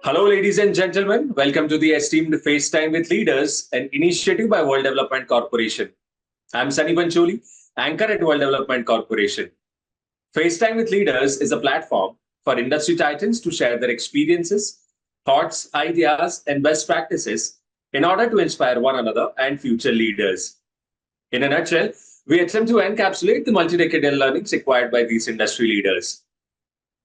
Hello, ladies and gentlemen. Welcome to the esteemed FaceTime with Leaders, an initiative by World Development Corporation. I'm Sunny Pancholi, anchor at World Development Corporation. FaceTime with Leaders is a platform for industry titans to share their experiences, thoughts, ideas, and best practices in order to inspire one another and future leaders. In a nutshell, we attempt to encapsulate the multi-decadal learnings acquired by these industry leaders.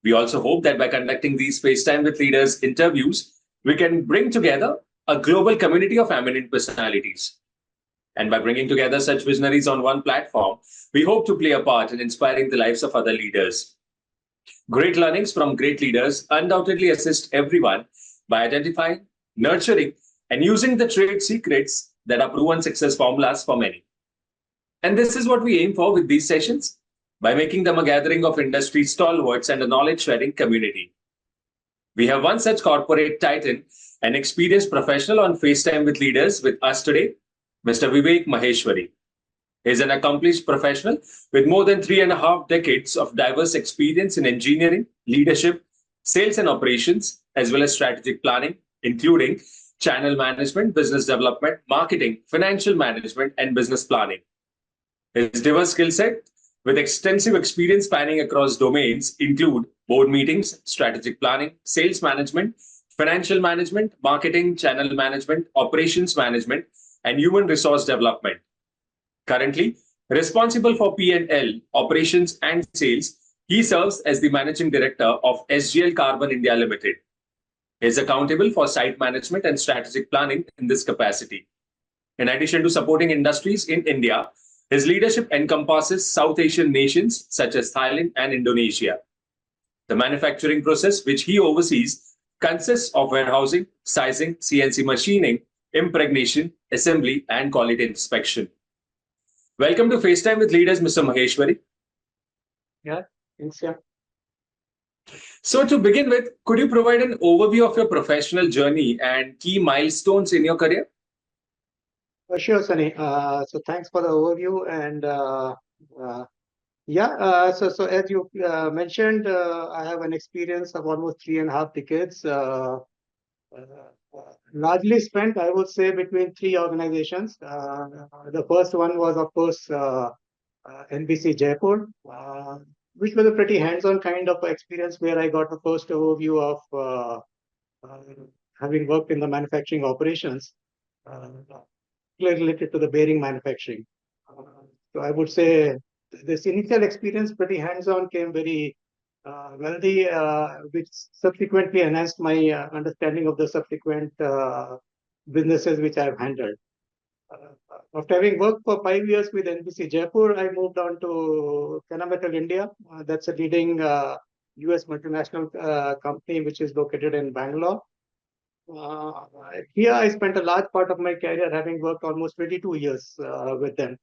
We also hope that by conducting these FaceTime with Leaders interviews, we can bring together a global community of eminent personalities. And by bringing together such visionaries on one platform, we hope to play a part in inspiring the lives of other leaders. Great learnings from great leaders undoubtedly assist everyone by identifying, nurturing, and using the trade secrets that are proven success formulas for many. And this is what we aim for with these sessions, by making them a gathering of industry stalwarts and a knowledge-sharing community. We have one such corporate titan, an experienced professional on FaceTime with Leaders with us today, Mr. Vivek Maheshwari. He is an accomplished professional with more than 3.5 decades of diverse experience in engineering, leadership, sales and operations, as well as strategic planning, including channel management, business development, marketing, financial management, and business planning. His diverse skill set with extensive experience spanning across domains include board meetings, strategic planning, sales management, financial management, marketing, channel management, operations management, and human resource development. Currently, responsible for P&L, operations, and sales, he serves as the managing director of SGL Carbon India Limited. He is accountable for site management and strategic planning in this capacity. In addition to supporting industries in India, his leadership encompasses South Asian nations such as Thailand and Indonesia. The manufacturing process which he oversees consists of warehousing, sizing, CNC machining, impregnation, assembly, and quality inspection. Welcome to FaceTime with Leaders, Mr. Maheshwari. Yeah, thanks. Yeah. So to begin with, could you provide an overview of your professional journey and key milestones in your career? Sure, Sunny. So thanks for the overview. And so as you mentioned, I have an experience of almost 3.5 decades, largely spent, I would say, between 3 organizations. The first one was, of course, NBC Jaipur, which was a pretty hands-on kind of experience where I got the first overview of having worked in the manufacturing operations. Related to the bearing manufacturing. So I would say this initial experience, pretty hands-on, came very wealthy, which subsequently enhanced my understanding of the subsequent businesses which I have handled. After having worked for 5 years with NBC Jaipur, I moved on to Kennametal India. That's a leading US multinational company which is located in Bangalore. Here I spent a large part of my career, having worked almost 22 years with them.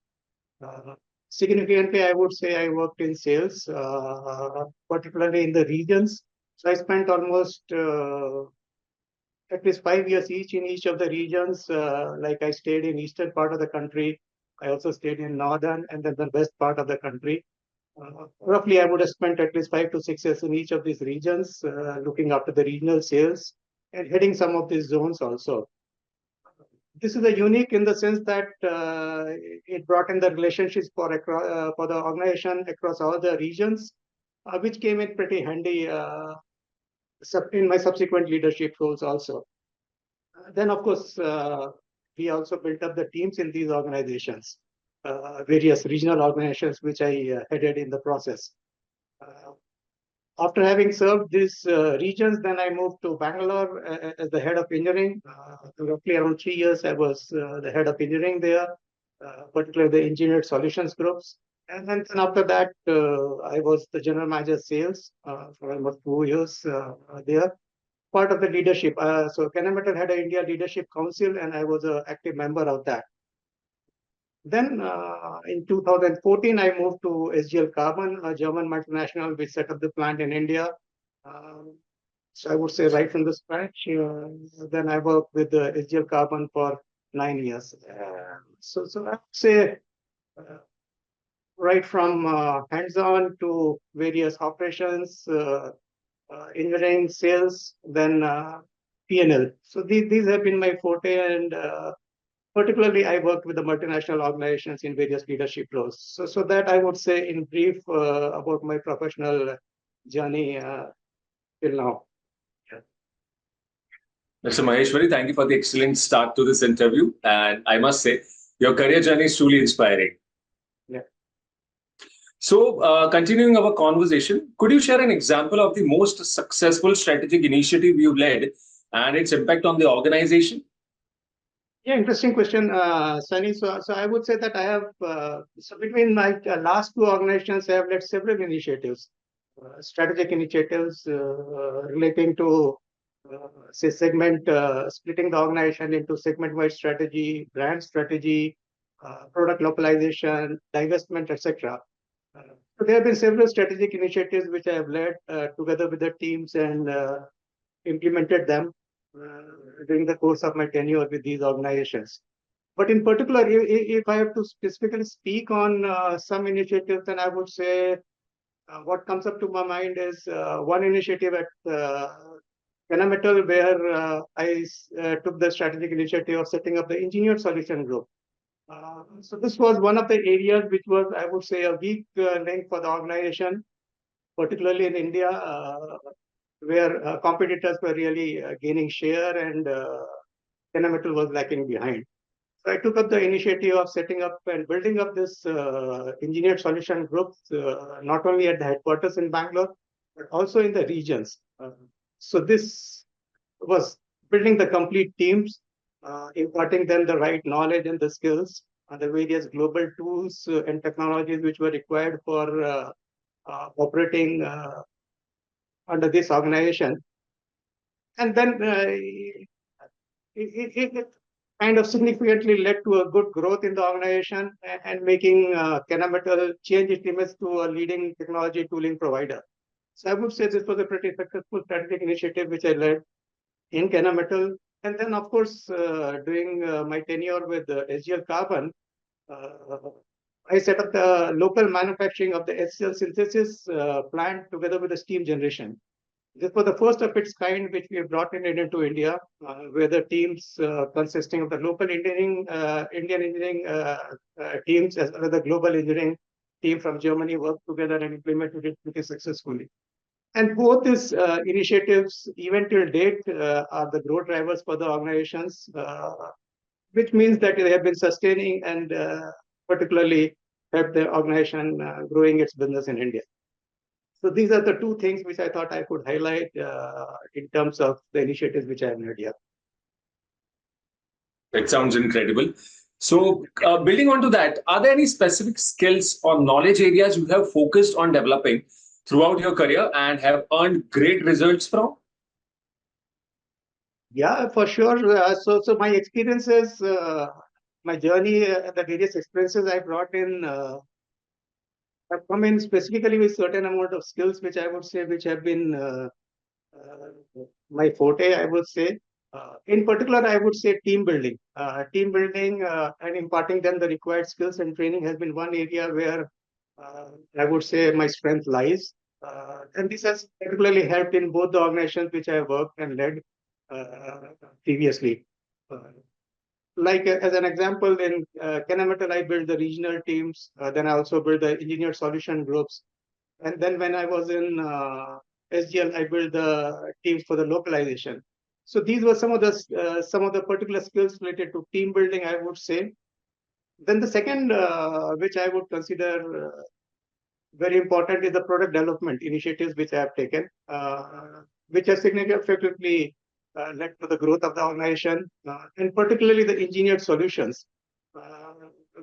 Significantly, I would say I worked in sales, particularly in the regions. So I spent almost at least 5 years each in each of the regions. Like I stayed in eastern part of the country. I also stayed in northern and then the west part of the country. Roughly, I would have spent at least 5 to 6 years in each of these regions, looking after the regional sales and heading some of these zones also. This is a unique in the sense that it brought in the relationships for the organization across all the regions, which came in pretty handy in my subsequent leadership roles also. Then, of course, we also built up the teams in these organizations, various regional organizations, which I headed in the process. After having served these regions, then I moved to Bangalore as the head of engineering. Roughly around 3 years, I was the head of engineering there, particularly the engineered solutions groups. And then after that, I was the general manager of sales for almost 2 years there. Part of the leadership. So Kennametal had an India Leadership Council, and I was an active member of that. Then in 2014, I moved to SGL Carbon, a German multinational which set up the plant in India. So I would say right from the scratch. Then I worked with the SGL Carbon for 9 years. So I would say right from hands-on to various operations, engineering, sales, then P&L. So these have been my forte, and particularly I worked with the multinational organizations in various leadership roles. So that I would say in brief about my professional journey till now. Mr. Maheshwari, thank you for the excellent start to this interview. And I must say, your career journey is truly inspiring. Yeah. So, continuing our conversation, could you share an example of the most successful strategic initiative you led and its impact on the organization? Yeah, interesting question, Sunny. So I would say that I have, so between my last two organizations, I have led several initiatives, strategic initiatives relating to, say, splitting the organization into segment-wide strategy, brand strategy, product localization, divestment, etc. So there have been several strategic initiatives which I have led together with the teams and implemented them during the course of my tenure with these organizations. But in particular, if I have to specifically speak on some initiatives, then I would say what comes up to my mind is one initiative at Kennametal, where I took the strategic initiative of setting up the engineered solution group. So this was one of the areas which was, I would say, a weak link for the organization, particularly in India, where competitors were really gaining share and Kennametal was lagging behind. So I took up the initiative of setting up and building up this engineered solution group, not only at the headquarters in Bangalore, but also in the regions. So this was building the complete teams, imparting them the right knowledge and the skills and the various global tools and technologies which were required for operating under this organization. And then it kind of significantly led to a good growth in the organization and making Kennametal change its image to a leading technology tooling provider. So I would say this was a pretty successful strategic initiative which I led in Kennametal. And then, of course, during my tenure with SGL Carbon, I set up the local manufacturing of the SGL synthesis plant together with the steam generation. This was the first of its kind which we have brought into India, where the teams consisting of the local Indian engineering teams as well as the global engineering team from Germany worked together and implemented it pretty successfully. And both these initiatives, even till date, are the growth drivers for the organizations, which means that they have been sustaining and particularly help the organization growing its business in India. So these are the two things which I thought I could highlight in terms of the initiatives which I have made here. That sounds incredible. So, building on to that, are there any specific skills or knowledge areas you have focused on developing throughout your career and have earned great results from? Yeah, for sure. So my experiences, my journey, the various experiences I brought in have come in specifically with certain amount of skills, which I would say, which have been my forte, I would say. In particular, I would say team building. Team building and imparting them the required skills and training has been one area where I would say my strength lies. And this has particularly helped in both the organizations which I have worked and led previously. Like as an example, in Kennametal, I built the regional teams. Then I also built the engineered solution groups. And then when I was in SGL, I built the teams for the localization. So these were some of the particular skills related to team building, I would say. Then the second, which I would consider very important, is the product development initiatives which I have taken, which have significantly led to the growth of the organization, and particularly the engineered solutions,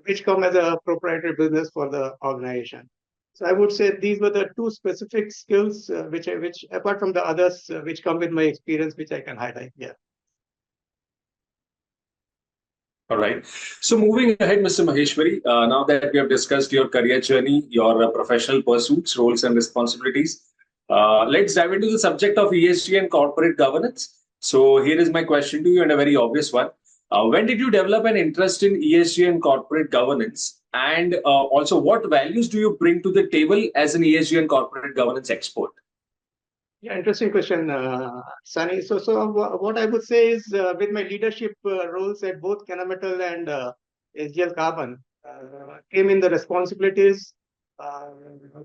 which come as a proprietary business for the organization. So I would say these were the two specific skills, which apart from the others, which come with my experience, which I can highlight. Yeah. All right. So moving ahead, Mr. Maheshwari, now that we have discussed your career journey, your professional pursuits, roles and responsibilities, let's dive into the subject of ESG and corporate governance. So here is my question to you, and a very obvious one. When did you develop an interest in ESG and corporate governance? And also, what values do you bring to the table as an ESG and corporate governance expert? Yeah, interesting question, Sunny. What I would say is, with my leadership roles at both Kennametal and SGL Carbon, came in the responsibilities uh,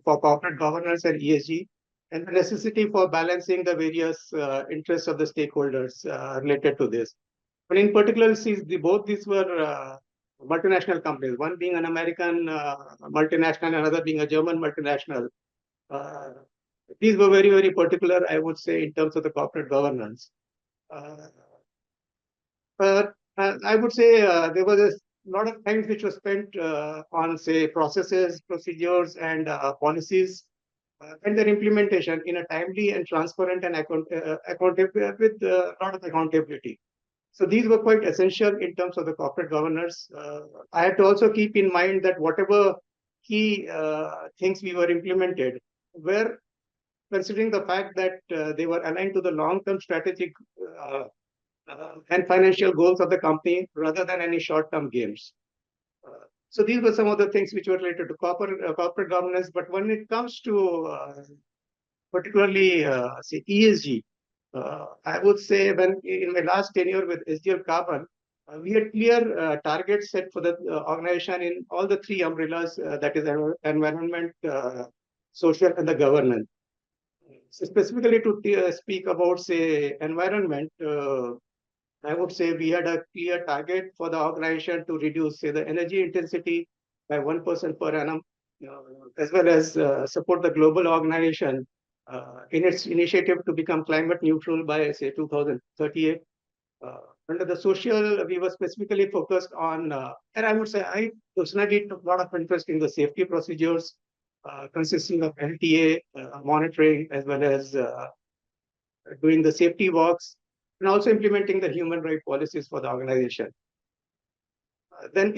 for corporate governance and ESG, and the necessity for balancing the various interests of the stakeholders related to this. But in particular, since both these were multinational companies, one being an American multinational, another being a German multinational. Uh, these were very, very particular, I would say, in terms of the corporate governance. Uh, I would say there was a lot of time which was spent on, say, processes, procedures, and policies, and their implementation in a timely and transparent and accountable with a lot of accountability. So these were quite essential in terms of the corporate governance. I had to also keep in mind that whatever key things we were implemented were considering the fact that they were aligned to the long-term strategic and financial goals of the company rather than any short-term gains. So these were some of the things which were related to corporate governance. But when it comes to particularly say ESG, I would say when in my last tenure with SGL Carbon, we had clear targets set for the organization in all the three umbrellas, that is environment, social, and the governance. So specifically to speak about, say, environment, I would say we had a clear target for the organization to reduce, say, the energy intensity by 1% per annum, as well as support the global organization in its initiative to become climate neutral by, say, 2038. Under the social, we were specifically focused on, and I would say I personally took a lot of interest in the safety procedures, consisting of LTA monitoring, as well as doing the safety walks, and also implementing the human rights policies for the organization. Then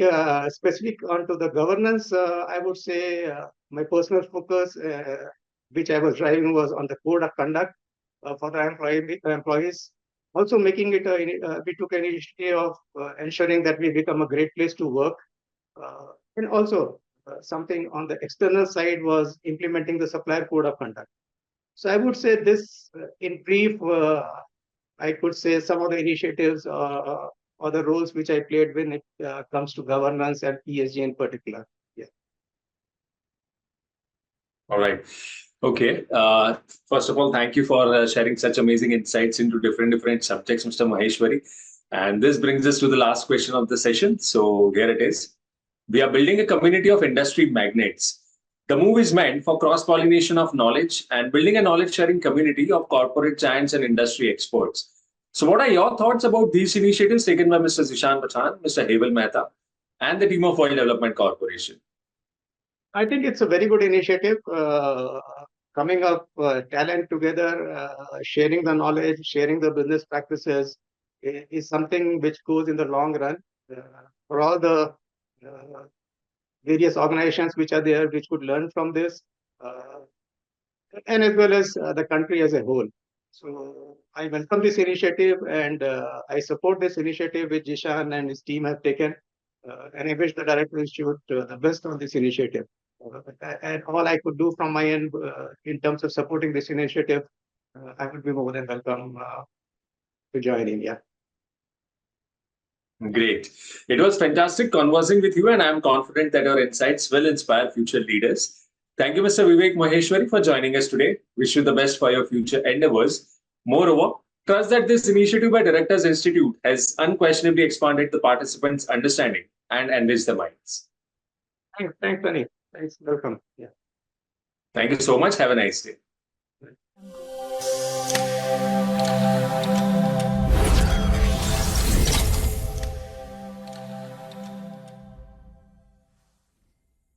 specific onto the governance, I would say my personal focus, which I was driving, was on the code of conduct for the employees. Also making it, we took an initiative of ensuring that we become a great place to work. And also something on the external side was implementing the supplier code of conduct. So I would say this in brief, I could say some of the initiatives or the roles which I played when it comes to governance and ESG in particular. Yeah. All right. Okay. First of all, thank you for sharing such amazing insights into different subjects, Mr. Maheshwari. And this brings us to the last question of the session. So here it is. We are building a community of industry magnates. The move is meant for cross-pollination of knowledge and building a knowledge-sharing community of corporate giants and industry experts. So what are your thoughts about these initiatives taken by Mr. Zishan Pachan, Mr. Heval Mehta, and the team of World Development Corporation? I think it's a very good initiative, coming up talent together, sharing the knowledge, sharing the business practices is something which goes in the long run for all the various organizations which are there, which could learn from this, and as well as the country as a whole. So I welcome this initiative, and I support this initiative which Jishan and his team have taken, and I wish the Director Institute the best on this initiative. And all I could do from my end in terms of supporting this initiative, I would be more than welcome to join in. Yeah. Great. It was fantastic conversing with you, and I'm confident that your insights will inspire future leaders. Thank you, Mr. Vivek Maheshwari, for joining us today. Wish you the best for your future endeavors. Moreover, trust that this initiative by Directors Institute has unquestionably expanded the participants' understanding and enriched their minds. Thanks, Tony. Thanks. Welcome. Yeah. Thank you so much. Have a nice day.